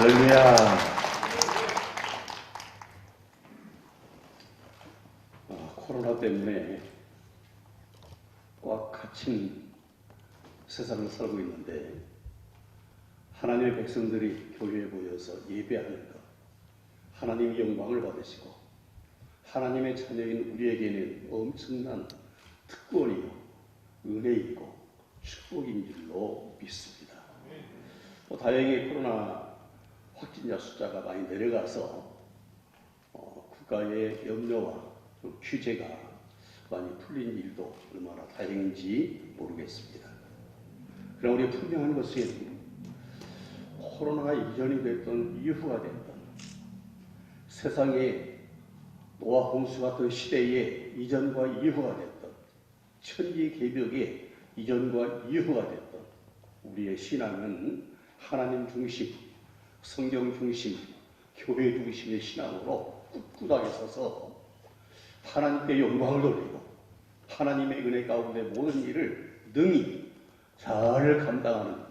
할렐루야. 코로나 때문에 꽉 갇힌 세상을 살고 있는데 하나님의 백성들이 교회에 모여서 예배하는 것, 하나님의 영광을 받으시고 하나님의 자녀인 우리에게는 엄청난 특권이요 은혜이고 축복인 줄로 믿습니다. 다행히 코로나 확진자 숫자가 많이 내려가서 국가의 염려와 규제가 많이 풀린 일도 얼마나 다행인지 모르겠습니다. 그러나 우리 분명한 것은 코로나가 이전이 됐던 이후가 됐던 세상에 노아 홍수 같은 시대의 이전과 이후가 됐던 천지개벽의 이전과 이후가 됐던 우리의 신앙은 하나님 중심, 성경 중심, 교회 중심의 신앙으로 꿋꿋하게 서서 하나님께 영광을 돌리고 하나님의 은혜 가운데 모든 일을 능히 잘 감당하는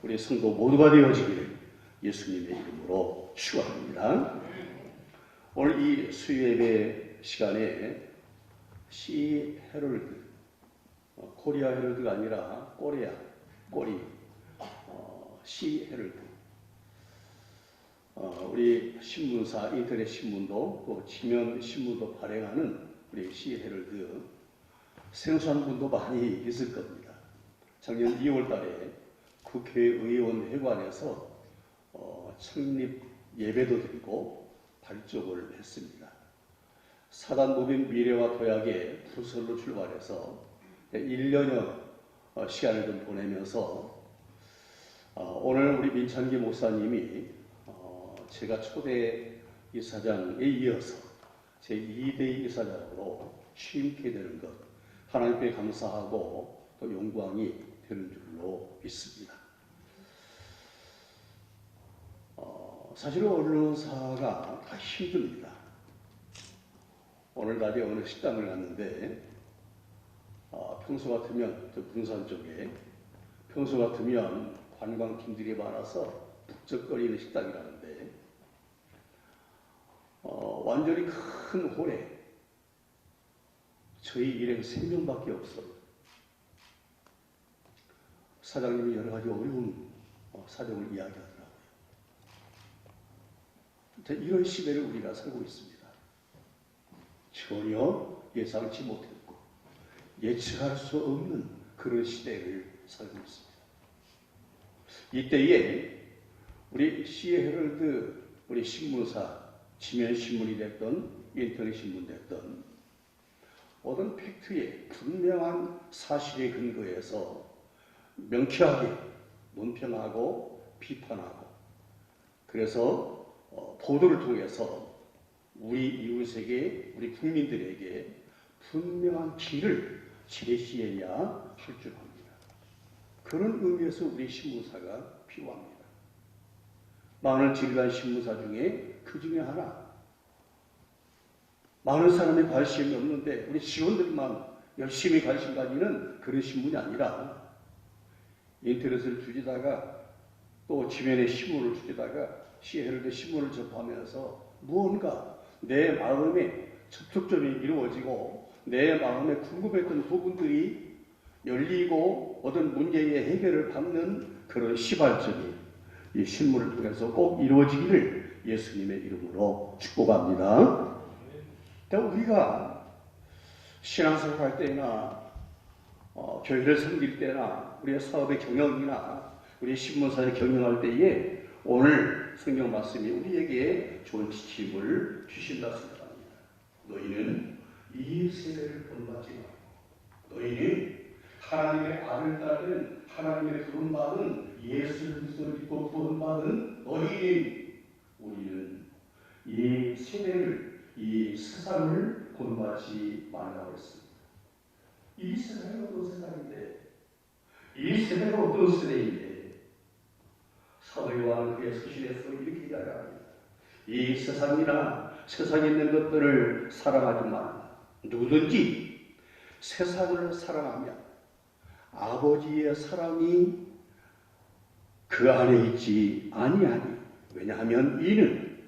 우리 성도 모두가 되어지기를 예수님의 이름으로 축원합니다. 오늘 이 수요예배 시간에 시 헤럴드, 코리아 헤럴드가 아니라 꼬리 시 헤럴드, 우리 신문사 인터넷 신문도 또 지면 신문도 발행하는 우리 시 헤럴드 생소한 분도 많이 있을 겁니다. 작년 2월 달에 국회의원 회관에서 창립 예배도 드리고 발족을 했습니다. 사단법인 미래와 도약의 부설로 출발해서 1년여 시간을 좀 보내면서 오늘 우리 민찬기 목사님이 제가 초대 이사장에 이어서 제2대 이사장으로 취임케 되는 것 하나님께 감사하고 또 영광이 되는 줄로 믿습니다. 사실 언론사가 다 힘듭니다. 오늘 낮에 어느 식당을 갔는데 평소 같으면 저 군산 쪽에 평소 같으면 관광객들이 많아서 북적거리는 식당이라는데 완전히 큰 홀에 저희 일행 3명밖에 없어요. 사장님이 여러 가지 어려운 사정을 이야기하더라고요. 이런 시대를 우리가 살고 있습니다. 전혀 예상치 못했고 예측할 수 없는 그런 시대를 살고 있습니다. 이때에 우리 시 헤럴드 우리 신문사 지면 신문이 됐던 인터넷 신문 됐던 모든 팩트에 분명한 사실에 근거해서 명쾌하게 논평하고 비판하고 그래서 보도를 통해서 우리 이웃에게 우리 국민들에게 분명한 길을 제시해야 할 줄 압니다. 그런 의미에서 우리 신문사가 필요합니다. 많은 지리간 신문사 중에 그 중에 하나 많은 사람이 관심이 없는데 우리 직원들만 열심히 관심 가지는 그런 신문이 아니라 인터넷을 뒤지다가 또 지면에 신문을 뒤지다가 시헤럴드 신문을 접하면서 무언가 내 마음에 접촉점이 이루어지고 내 마음에 궁금했던 부분들이 열리고 어떤 문제의 해결을 받는 그런 시발점이 이 신문을 통해서 꼭 이루어지기를 예수님의 이름으로 축복합니다. 우리가 신앙생활 할 때나 교회를 섬길 때나 우리의 사업의 경영이나 우리 신문사를 경영할 때에 오늘 성경 말씀이 우리에게 좋은 지침을 주신다 생각합니다. 너희는 이 세대를 본받지 말고 너희는 하나님의 아들 딸은 하나님의 구원받은 예수를 믿고 구원받은 너희는 우리는 이 세대를 이 세상을 본받지 말라고 했습니다. 이 세상이 어떤 세상인데 이 세대가 어떤 세대인데 사도 요한은 그의 서신에서 이렇게 이야기합니다. 이 세상이나 세상에 있는 것들을 사랑하지 말라. 누구든지 세상을 사랑하면 아버지의 사랑이 그 안에 있지 아니하니 왜냐하면 이는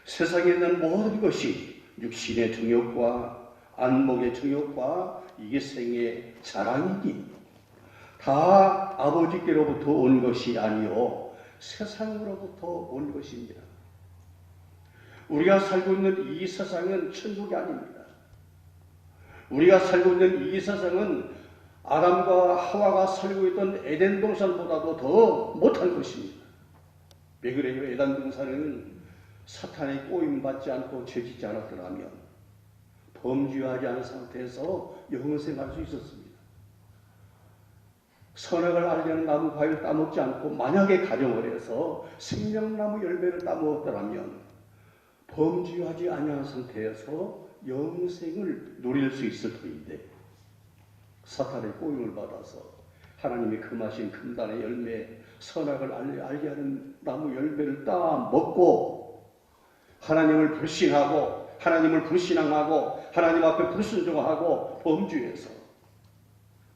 세상에 있는 모든 것이 육신의 정욕과 안목의 정욕과 이생의 자랑이니 다 아버지께로부터 온 것이 아니요 세상으로부터 온 것입니다. 우리가 살고 있는 이 세상은 천국이 아닙니다. 우리가 살고 있는 이 세상은 아담과 하와가 살고 있던 에덴 동산보다도 더 못한 것입니다. 왜 그래요? 에덴 동산은 사탄의 꼬임받지 않고 죄짓지 않았더라면 범죄하지 않은 상태에서 영생할 수 있었습니다. 선악을 알려는 나무 과일을 따먹지 않고 만약에 가정을 해서 생명나무 열매를 따먹었더라면 범죄하지 아니한 상태에서 영생을 누릴 수 있을 터인데 사탄의 꼬임을 받아서 하나님이 금하신 금단의 열매, 선악을 알게 하는 나무 열매를 따먹고 하나님을 불신하고 하나님을 불신앙하고 하나님 앞에 불순종하고 범죄해서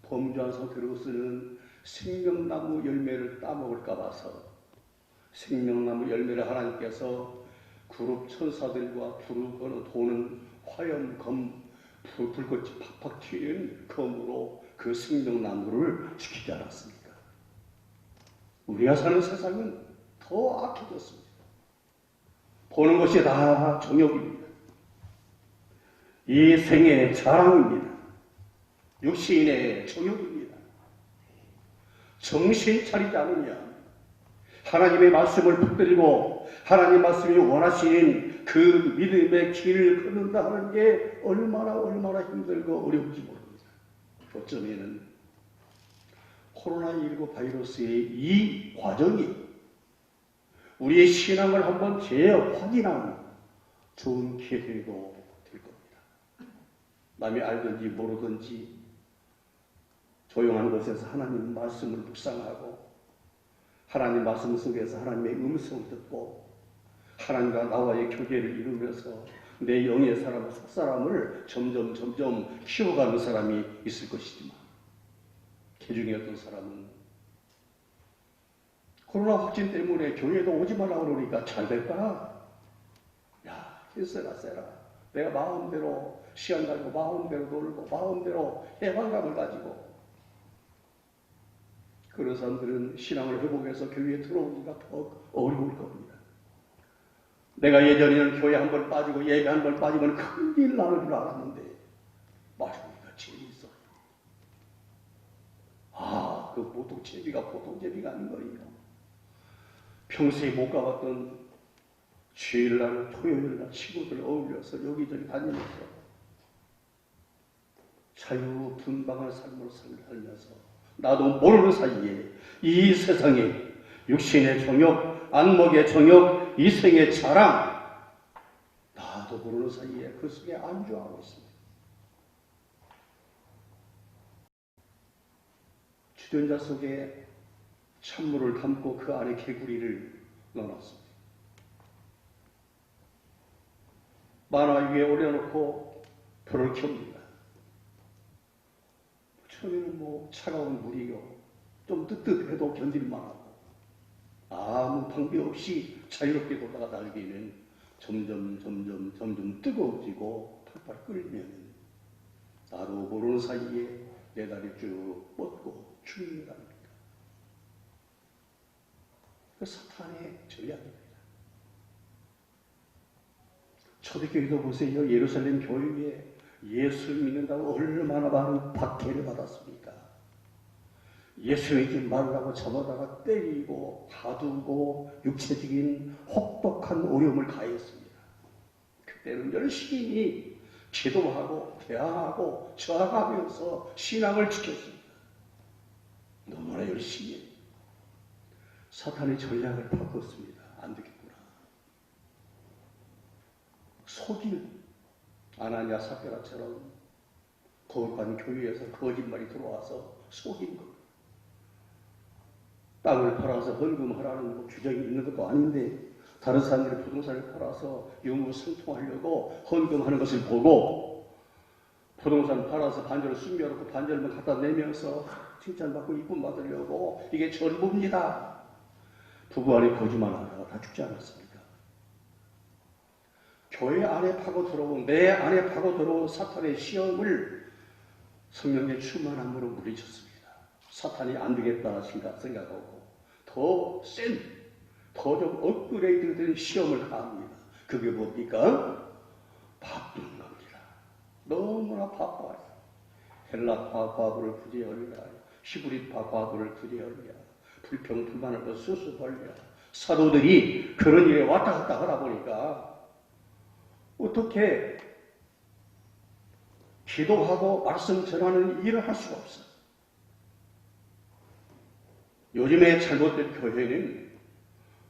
범죄한 상태로서는 생명나무 열매를 따먹을까 봐서 생명나무 열매를 하나님께서 그룹 천사들과 두루 건너 도는 화염 검 불꽃이 팍팍 튀는 검으로 그 생명나무를 지키지 않았습니까? 우리가 사는 세상은 더 악해졌습니다. 보는 것이 다 정욕입니다. 이 생의 자랑입니다. 육신의 정욕입니다. 정신 차리지 않으면 하나님의 말씀을 붙들고 하나님 말씀이 원하시는 그 믿음의 길을 걷는다 하는 게 얼마나 힘들고 어려운지 모릅니다. 어쩌면은 코로나19 바이러스의 이 과정이 우리의 신앙을 한번 재확인하는 좋은 기회도 될 겁니다. 남이 알든지 모르든지 조용한 곳에서 하나님 말씀을 묵상하고 하나님 말씀 속에서 하나님의 음성을 듣고 하나님과 나와의 교제를 이루면서 내 영의 사람, 속사람을 점점 키워가는 사람이 있을 것이지만 그 중에 어떤 사람은 코로나 확진 때문에 교회도 오지 말라고 그러니까 잘 될까? 야, 했어라 세라. 내가 마음대로 시간 가지고 마음대로 놀고 마음대로 해방감을 가지고 그런 사람들은 신앙을 회복해서 교회에 들어오기가 더 어려울 겁니다. 내가 예전에는 교회 한 번 빠지고 예배 한 번 빠지면 큰일 나는 줄 알았는데 마주보니까 재미있어. 아, 그 보통 재미가 아닌 거예요. 평소에 못 가봤던 주일날, 토요일날 친구들 어울려서 여기저기 다니면서 자유분방한 삶을 살면서 나도 모르는 사이에 이 세상에 육신의 정욕, 안목의 정욕, 이생의 자랑 나도 모르는 사이에 그 속에 안주하고 있습니다. 주전자 속에 찬물을 담고 그 안에 개구리를 넣어놨습니다. 만화 위에 올려놓고 불을 켭니다. 처음에는 차가운 물이요. 좀 뜨뜻해도 견딜만하고 아무 방비 없이 자유롭게 돌다가 날개는 점점 뜨거워지고 팔팔 끓으면 나도 모르는 사이에 내 다리 쭉 뻗고 죽는 겁니다. 그 사탄의 전략입니다. 초대교회도 보세요. 예루살렘 교회에 예수를 믿는다고 얼마나 많은 박해를 받았습니까? 예수 믿지 말라고 잡아다가 때리고 가두고 육체적인 혹독한 어려움을 가했습니다. 그때는 열심히 기도하고 대항하고 저항하면서 신앙을 지켰습니다. 너무나 열심히 사탄의 전략을 바꿨습니다. 안 되겠구나. 속일 아나니아 삽비라처럼 거룩한 교회에서 거짓말이 들어와서 속인 것. 땅을 팔아서 헌금하라는 규정이 있는 것도 아닌데 다른 사람들이 부동산을 팔아서 유무상통하려고 헌금하는 것을 보고 부동산 팔아서 반절을 숨겨놓고 반절만 갖다 내면서 칭찬받고 이쁨 받으려고 이게 전부입니다. 부부 안에 거짓말하다가 다 죽지 않았습니까? 교회 안에 파고 들어온, 내 안에 파고 들어온 사탄의 시험을 성령의 충만함으로 물리쳤습니다. 사탄이 안 되겠다 생각하고 더 센, 더 좀 업그레이드 된 시험을 가합니다. 그게 뭡니까? 바쁜 겁니다. 너무나 바빠요. 헬라파 과부를 굳이 열려, 히브리파 과부를 굳이 열려, 불평 불만을 수수 벌려. 사도들이 그런 일에 왔다 갔다 하다 보니까 어떻게 기도하고 말씀 전하는 일을 할 수가 없어요. 요즘에 잘못된 교회는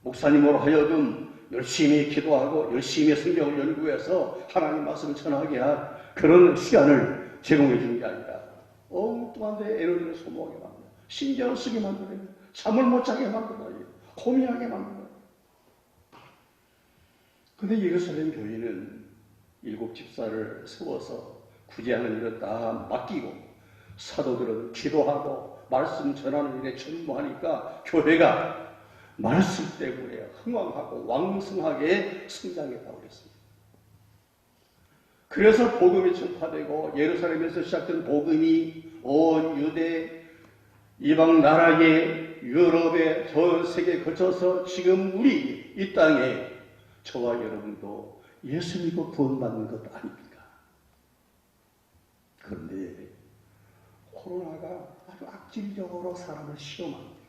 목사님으로 하여금 열심히 기도하고 열심히 성경을 연구해서 하나님 말씀을 전하게 할 그런 시간을 제공해 주는 게 아니라 엉뚱한 데 에너지를 소모하게 만들어요. 신경을 쓰게 만들어요. 잠을 못 자게 만들어요. 고민하게 만들어요. 근데 예루살렘 교회는 7 집사를 세워서 구제하는 일을 다 맡기고 사도들은 기도하고 말씀 전하는 일에 전무하니까 교회가 말씀 때문에 흥왕하고 왕성하게 성장했다고 그랬습니다. 그래서 복음이 전파되고 예루살렘에서 시작된 복음이 온 유대, 이방 나라에, 유럽에, 전 세계에 거쳐서 지금 우리 이 땅에 저와 여러분도 예수 믿고 구원받는 것 아닙니까? 그런데 코로나가 아주 악질적으로 사람을 시험합니다.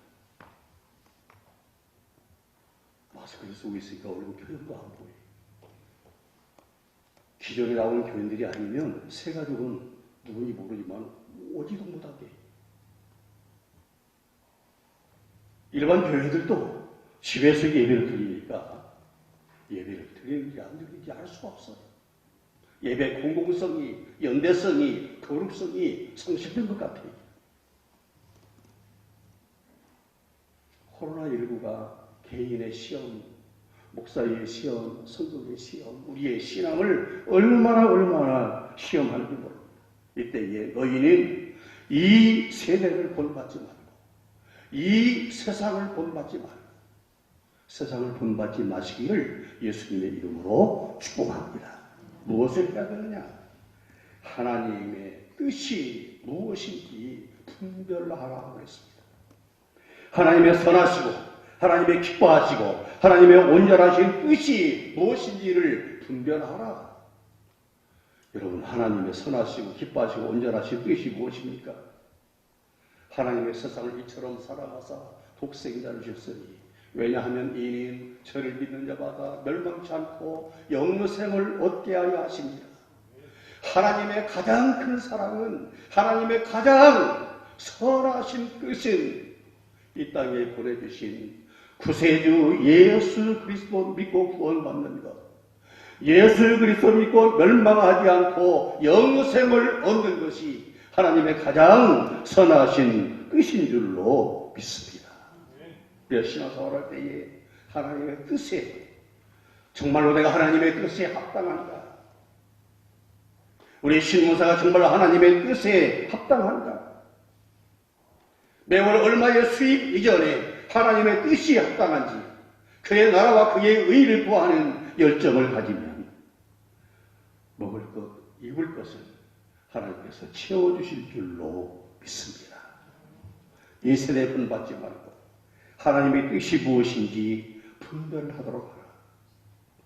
마스크를 쓰고 있으니까 얼굴 표정도 안 보여요. 기존에 나온 교인들이 아니면 새 가족은 누군지 모르지만 오지도 못하게. 일반 교회들도 집에서 예배를 드리니까 예배를 드리는지 안 드리는지 알 수가 없어요. 예배 공공성이, 연대성이, 거룩성이 상실된 것 같아요. 코로나19가 개인의 시험, 목사의 시험, 성도의 시험, 우리의 신앙을 얼마나 시험하는지 모릅니다. 이때에 너희는 이 세대를 본받지 말고 이 세상을 본받지 말고 세상을 본받지 마시기를 예수님의 이름으로 축복합니다. 무엇을 해야 되느냐? 하나님의 뜻이 무엇인지 분별하라고 했습니다. 하나님의 선하시고 하나님의 기뻐하시고 하나님의 온전하신 뜻이 무엇인지를 분별하라. 여러분, 하나님의 선하시고 기뻐하시고 온전하신 뜻이 무엇입니까? 하나님의 세상을 이처럼 사랑하사 독생자를 주셨으니 왜냐하면 이는 저를 믿는 자마다 멸망치 않고 영생을 얻게 하려 하십니다. 하나님의 가장 큰 사랑은, 하나님의 가장 선하신 뜻은 이 땅에 보내주신 구세주 예수 그리스도 믿고 구원받는 것, 예수 그리스도 믿고 멸망하지 않고 영생을 얻는 것이 하나님의 가장 선하신 뜻인 줄로 믿습니다. 우리가 신앙생활할 때에 하나님의 뜻에, 정말로 내가 하나님의 뜻에 합당한가? 우리 신문사가 정말로 하나님의 뜻에 합당한가? 매월 얼마의 수입 이전에 하나님의 뜻이 합당한지, 그의 나라와 그의 의를 구하는 열정을 가지면 먹을 것, 입을 것을 하나님께서 채워주실 줄로 믿습니다. 이 세대에 분받지 말고 하나님의 뜻이 무엇인지 분별하도록 하라.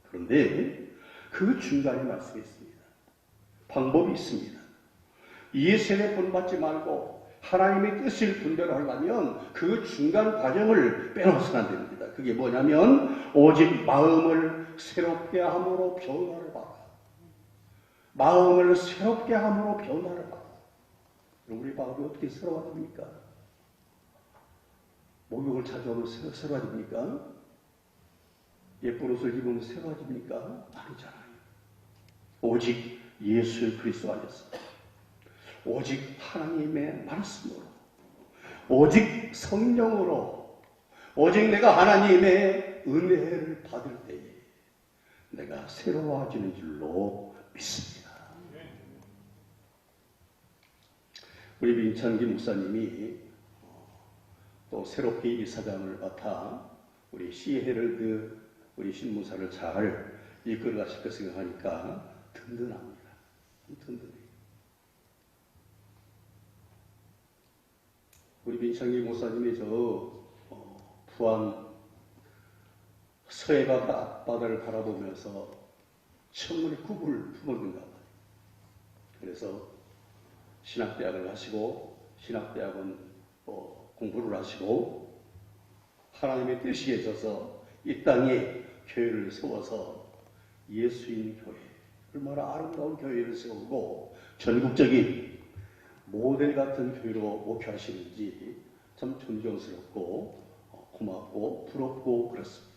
그런데 그 중간에 말씀이 있습니다. 방법이 있습니다. 이 세대에 분받지 말고 하나님의 뜻을 분별하려면 그 중간 과정을 빼놓아서는 안 됩니다. 그게 뭐냐면 오직 마음을 새롭게 함으로 변화를 받아. 마음을 새롭게 함으로 변화를 받아. 우리 마음이 어떻게 새로워집니까? 목욕을 자주 하면 새로워집니까? 예쁜 옷을 입으면 새로워집니까? 아니잖아요. 오직 예수 그리스도 안에서, 오직 하나님의 말씀으로, 오직 성령으로, 오직 내가 하나님의 은혜를 받을 때에 내가 새로워지는 줄로 믿습니다. 우리 민찬기 목사님이 또 새롭게 이사장을 맡아 우리 시헤럴드 우리 신무사를 잘 이끌어 가실 것 생각하니까 든든합니다. 든든해요. 우리 민창기 목사님이 부안 서해바다를 바라보면서 천문의 구불을 품었는가 봐요. 그래서 신학대학을 하시고 신학대학원 공부를 하시고 하나님의 뜻이 계셔서 이 땅에 교회를 세워서 예수인 교회, 얼마나 아름다운 교회를 세우고 전국적인 모델 같은 교회로 목회하시는지 참 존경스럽고 고맙고 부럽고 그렇습니다.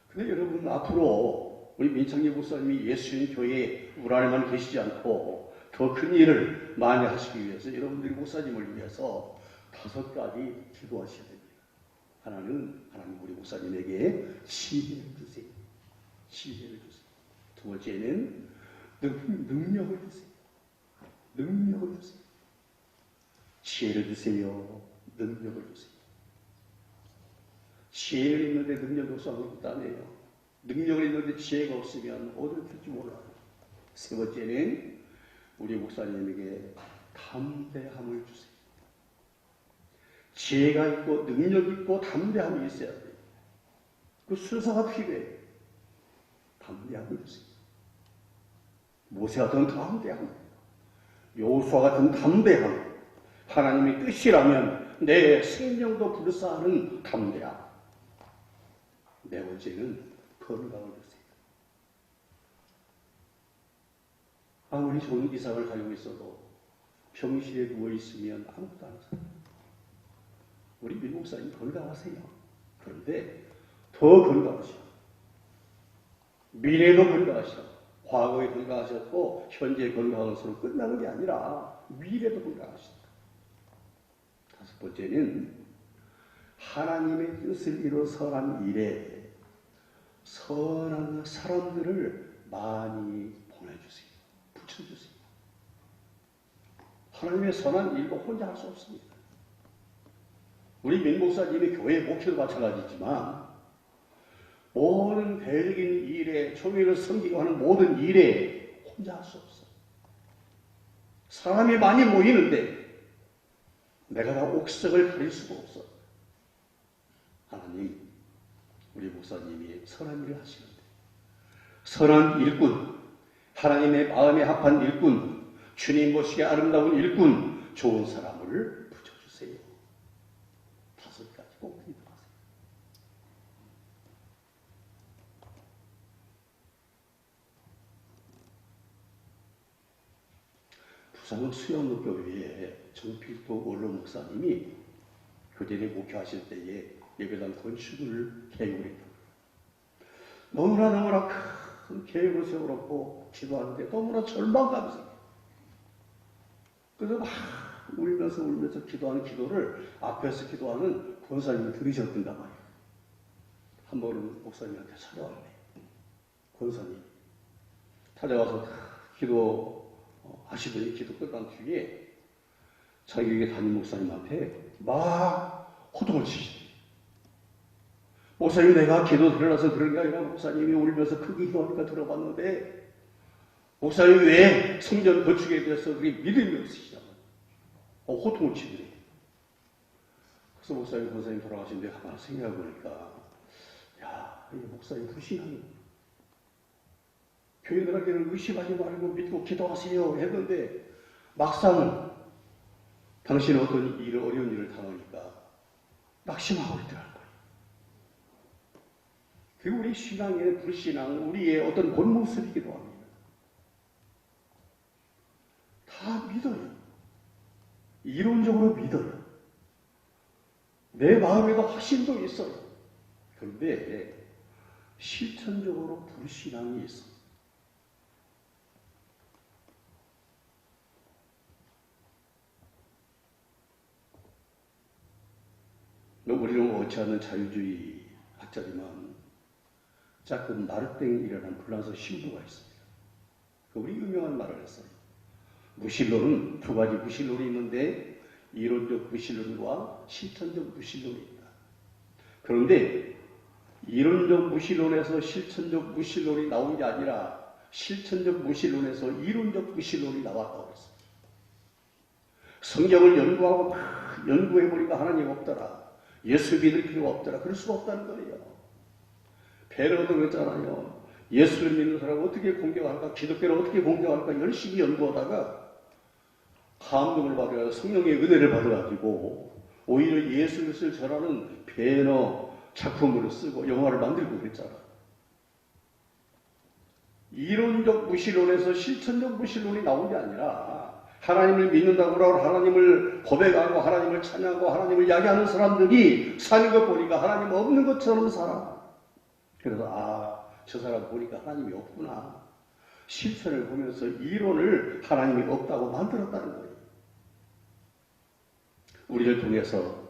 근데 여러분, 앞으로 우리 민창기 목사님이 예수인 교회에 우리 안에만 계시지 않고 더 큰 일을 많이 하시기 위해서 여러분들이 목사님을 위해서 5가지 기도하셔야 됩니다. 하나는 하나님 우리 목사님에게 지혜를 주세요. 지혜를 주세요. 두 번째는 능력을 주세요. 능력을 주세요. 지혜를 주세요. 능력을 주세요. 지혜를 있는데 능력이 없어 아무것도 안 해요. 능력을 있는데 지혜가 없으면 어디를 될지 몰라요. 세 번째는 우리 목사님에게 담대함을 주세요. 지혜가 있고 능력 있고 담대함이 있어야 돼요. 그 순서가 필요해요. 담대함을 주세요. 모세 같은 담대함, 여호수아 같은 담대함, 하나님의 뜻이라면 내 생명도 불사하는 담대함. 네 번째는 건강을 주세요. 아무리 좋은 기상을 가지고 있어도 병실에 누워있으면 아무것도 안 하잖아요. 우리 민 목사님 건강하세요. 그런데 더 건강하시오. 미래도 건강하시오. 과거에 건강하셨고 현재 건강한 것으로 끝나는 게 아니라 미래도 건강하시다. 5번째는 하나님의 뜻을 이루어 선한 일에 선한 사람들을 많이 보내주세요. 붙여주세요. 하나님의 선한 일도 혼자 할 수 없습니다. 우리 민 목사님의 교회 목회도 마찬가지지만 모든 대적인 일에, 교회를 섬기고 하는 모든 일에 혼자 할 수 없어요. 사람이 많이 모이는데 내가 다 옥석을 가릴 수가 없어. 하나님, 우리 목사님이 선한 일을 하시는데 선한 일꾼, 하나님의 마음에 합한 일꾼, 주님 보시기에 아름다운 일꾼, 좋은 사람을 붙여주세요. 5가지 꼭 기도하세요. 부산 수영로교회에 정필도 원로 목사님이 교대에 목회하실 때에 예배당 건축을 계획을 했다. 너무나 큰 계획을 세워놓고 기도하는데 너무나 절망감이 생겨요. 그래서 막 울면서 기도하는 기도를 앞에서 기도하는 권사님이 들으셨던가 봐요. 한 번은 목사님한테 찾아왔네. 권사님 찾아와서 기도하시더니 기도 끝난 뒤에 자기에게 담임 목사님한테 막 호통을 치시더니 목사님, 내가 기도 들어라서 그런 게 아니라 목사님이 울면서 크게 기도하니까 들어봤는데 목사님 왜 성전 건축에 대해서 그렇게 믿음이 없으시냐고 호통을 치더니 그래서 목사님, 권사님 돌아가신 데 가만히 생각해보니까 야, 이게 목사님 불신하는 교인들에게는 의심하지 말고 믿고 기도하세요 했는데 막상 당신은 어떤 일을, 어려운 일을 당하니까 낙심하고 있더라고요. 그리고 우리 신앙의 불신앙, 우리의 어떤 본 모습이기도 합니다. 다 믿어요. 이론적으로 믿어요. 내 마음에도 확신도 있어요. 그런데 실천적으로 불신앙이 있어요. 우리는 원치 않는 자유주의 학자지만 자꾸 마르땡이라는 프랑스 신부가 있습니다. 우리 유명한 말을 했어요. 무신론은 2가지 무신론이 있는데 이론적 무신론과 실천적 무신론이 있다. 그런데 이론적 무신론에서 실천적 무신론이 나온 게 아니라 실천적 무신론에서 이론적 무신론이 나왔다고 했습니다. 성경을 연구하고 막 연구해보니까 하나님 없더라. 예수 믿을 필요가 없더라. 그럴 수가 없다는 거예요. 베르도 그랬잖아요. 예수를 믿는 사람을 어떻게 공격할까? 기독교를 어떻게 공격할까? 열심히 연구하다가 감동을 받아서 성령의 은혜를 받아가지고 오히려 예수 그리스도를 전하는 배너 작품으로 쓰고 영화를 만들고 그랬잖아. 이론적 무신론에서 실천적 무신론이 나온 게 아니라 하나님을 믿는다고 하고 하나님을 고백하고 하나님을 찬양하고 하나님을 이야기하는 사람들이 사는 것 보니까 하나님 없는 것처럼 살아. 그래서 저 사람 보니까 하나님이 없구나. 실천을 보면서 이론을 하나님이 없다고 만들었다는 거예요. 우리를 통해서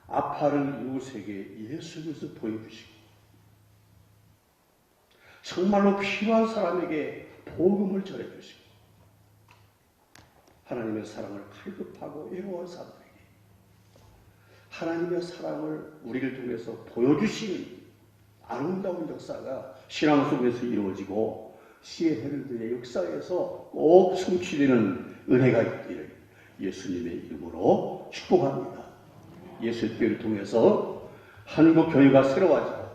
아파하는 이웃에게 예수 그리스도 보여주시고 정말로 필요한 사람에게 복음을 전해주시고 하나님의 사랑을 갈급하고 애로워한 사람들에게 하나님의 사랑을 우리를 통해서 보여주시는 아름다운 역사가 신앙 속에서 이루어지고 시의 헤럴드의 역사에서 꼭 성취되는 은혜가 있기를 예수님의 이름으로 축복합니다. 예수교회를 통해서 한국 교회가 새로워지고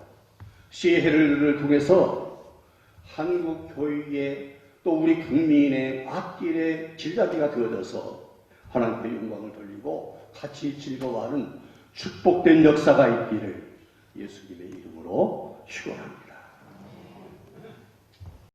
시의 헤럴드를 통해서 한국 교회의 또 우리 국민의 앞길의 길잡이가 되어져서 하나님의 영광을 돌리고 같이 즐거워하는 축복된 역사가 있기를 예수님의 이름으로 축원합니다.